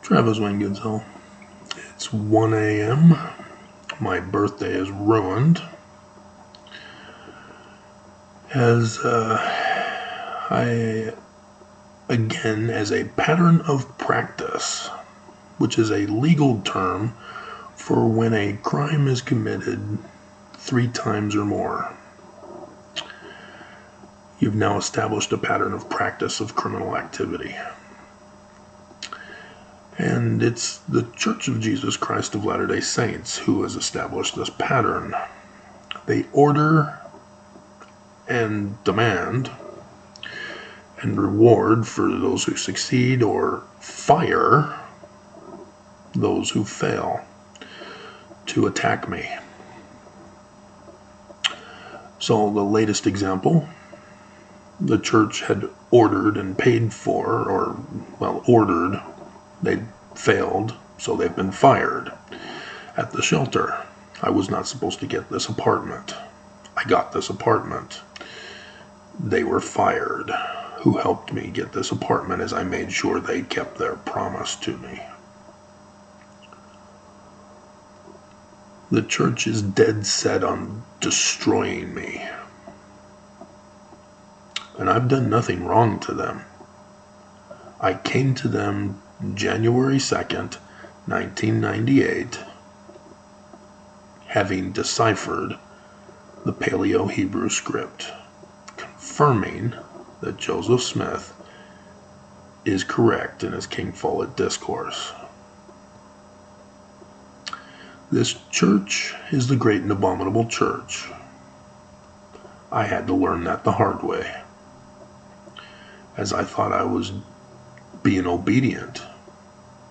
Travis Wayne Goodsell. It's 1 a.m. My birthday is ruined. As as a pattern of practice, which is a legal term for when a crime is committed 3 times or more. You've now established a pattern of practice of criminal activity. And it's the Church of Jesus Christ of Latter-day Saints who has established this pattern. They order and demand and reward for those who succeed, or fire those who fail to attack me. So the latest example, the church had ordered and paid for, ordered, they failed, so they've been fired at the shelter. I was not supposed to get this apartment. I got this apartment. They were fired. Who helped me get this apartment as I made sure they kept their promise to me. The church is dead set on destroying me. And I've done nothing wrong to them. I came to them January 2nd, 1998, having deciphered the Paleo-Hebrew script, confirming that Joseph Smith is correct in his King Follett discourse. This church is the great and abominable church. I had to learn that the hard way, as I thought I was being obedient,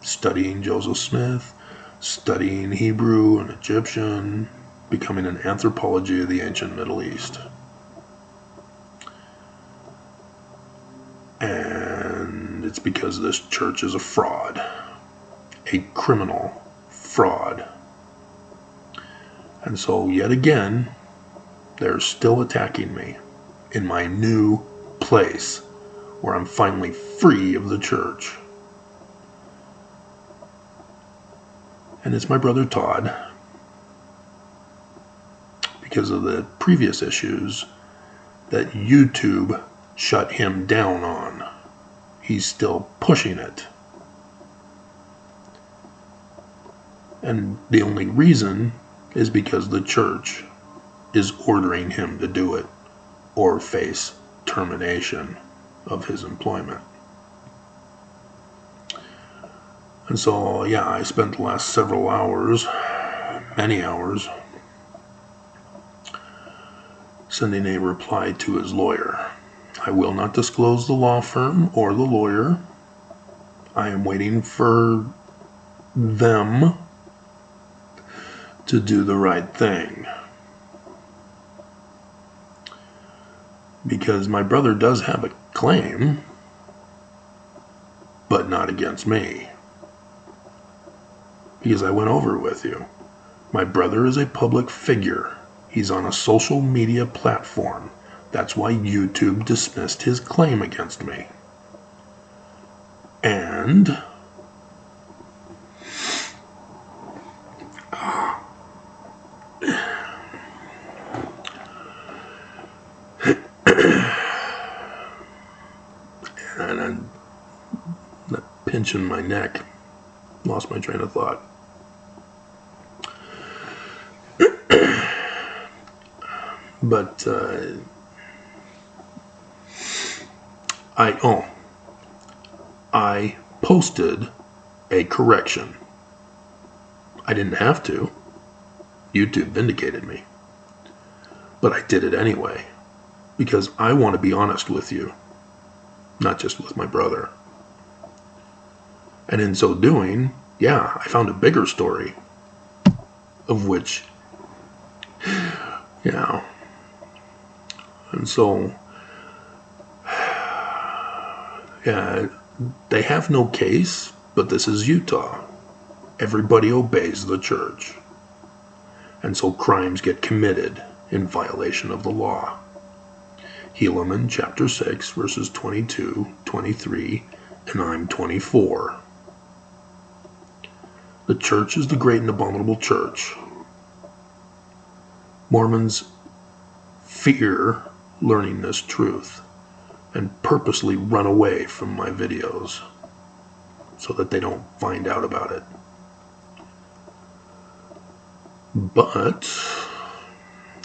studying Joseph Smith, studying Hebrew and Egyptian, becoming an anthropology of the ancient Middle East. And it's because this church is a fraud, a criminal fraud. And so yet again, they're still attacking me in my new place where I'm finally free of the church. And it's my brother Todd, because of the previous issues that YouTube shut him down on. He's still pushing it. And the only reason is because the church is ordering him to do it or face termination of his employment. And so, I spent the last several hours, many hours, sending a reply to his lawyer. I will not disclose the law firm or the lawyer. I am waiting for them to do the right thing. Because my brother does have a claim, but not against me. Because I went over it with you. My brother is a public figure. He's on a social media platform. That's why YouTube dismissed his claim against me. And I'm pinching my neck. Lost my train of thought. But I posted a correction. I didn't have to. YouTube vindicated me. But I did it anyway, because I want to be honest with you, not just with my brother. And in so doing, I found a bigger story, of which, and so, they have no case, but this is Utah. Everybody obeys the church. And so crimes get committed in violation of the law. Helaman chapter 6, verses 22, 23, and I'm 24. The church is the great and abominable church. Mormons fear learning this truth and purposely run away from my videos so that they don't find out about it. But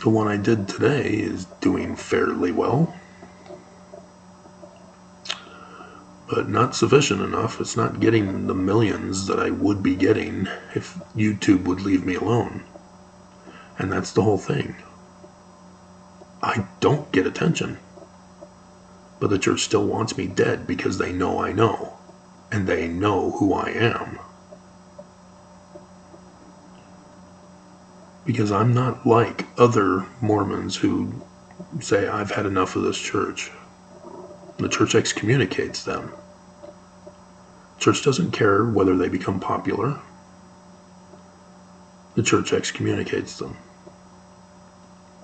the one I did today is doing fairly well. But not sufficient enough. It's not getting the millions that I would be getting if YouTube would leave me alone. And that's the whole thing. I don't get attention. But the church still wants me dead because they know I know. And they know who I am. Because I'm not like other Mormons who say, I've had enough of this church. The church excommunicates them. The church doesn't care whether they become popular. The church excommunicates them.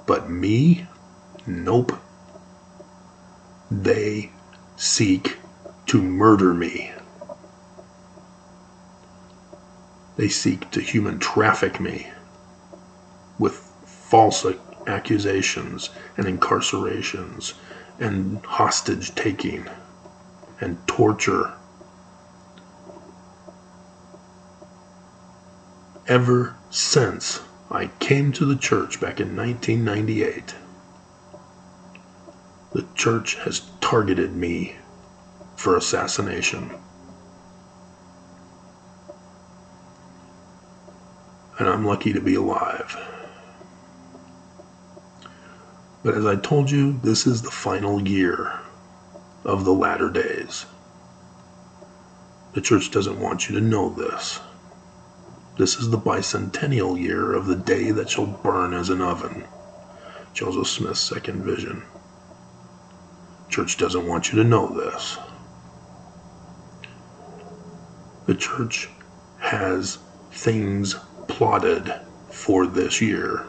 But me? Nope. They seek to murder me. They seek to human traffic me with false accusations and incarcerations and hostage taking and torture. Ever since I came to the church back in 1998, the church has targeted me for assassination. And I'm lucky to be alive. But as I told you, this is the final year of the latter days. The church doesn't want you to know this. This is the bicentennial year of the day that shall burn as an oven. Joseph Smith's second vision. Church doesn't want you to know this. The church has things plotted for this year.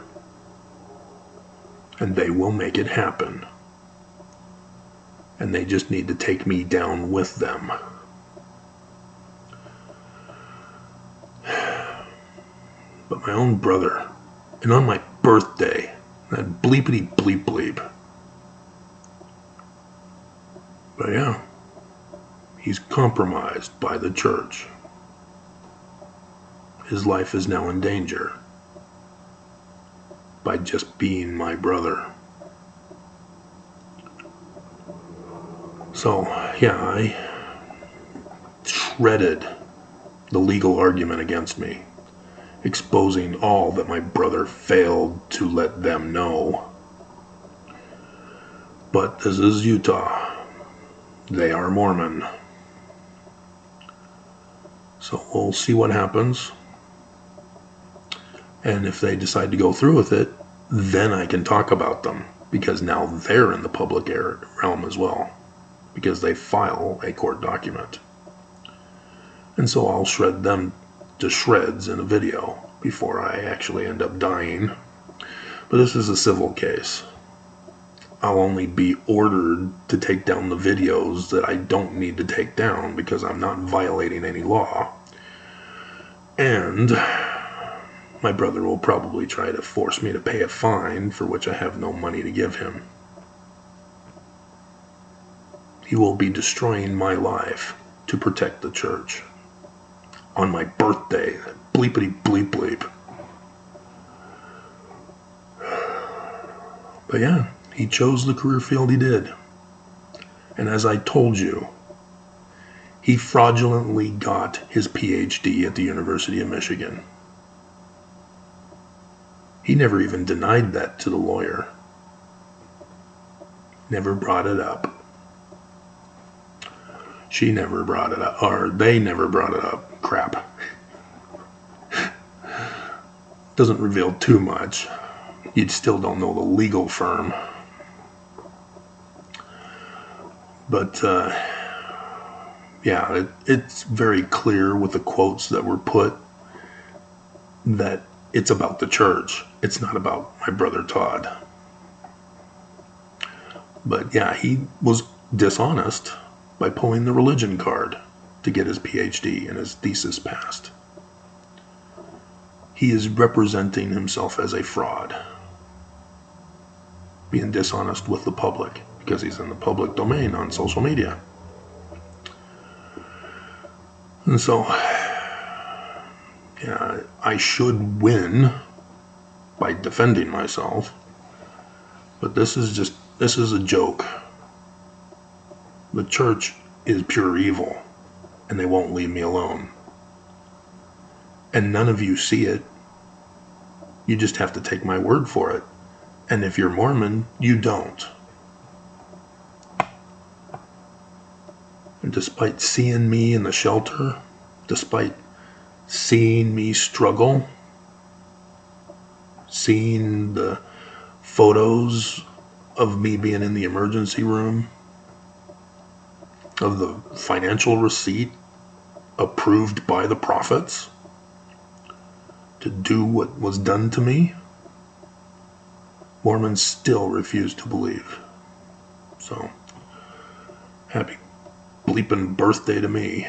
And they will make it happen. And they just need to take me down with them. But my own brother, and on my birthday, that bleepity bleep bleep. But yeah, he's compromised by the church. His life is now in danger by just being my brother. So, yeah, I shredded the legal argument against me, exposing all that my brother failed to let them know. But this is Utah. They are Mormon. So we'll see what happens. And if they decide to go through with it, then I can talk about them. Because now they're in the public realm as well. Because they file a court document. And so I'll shred them to shreds in a video before I actually end up dying. But this is a civil case. I'll only be ordered to take down the videos that I don't need to take down because I'm not violating any law. And my brother will probably try to force me to pay a fine for which I have no money to give him. He will be destroying my life to protect the church. On my birthday, bleepity bleep bleep. But yeah, he chose the career field he did. And as I told you, he fraudulently got his PhD at the University of Michigan. He never even denied that to the lawyer. Never brought it up. She never brought it up, or they never brought it up. Crap. Doesn't reveal too much. You still don't know the legal firm. But, yeah, it's very clear with the quotes that were put that it's about the church. It's not about my brother Todd. But, yeah, he was dishonest by pulling the religion card to get his PhD and his thesis passed. he is representing himself as a fraud, being dishonest with the public, because he's in the public domain on social media. And so, yeah, I should win by defending myself, but this is a joke. The church is pure evil, and they won't leave me alone. And none of you see it. You just have to take my word for it. And if you're Mormon, you don't. And despite seeing me in the shelter, despite seeing me struggle, seeing the photos of me being in the emergency room, of the financial receipt approved by the prophets to do what was done to me, Mormons still refuse to believe. So, happy bleeping birthday to me.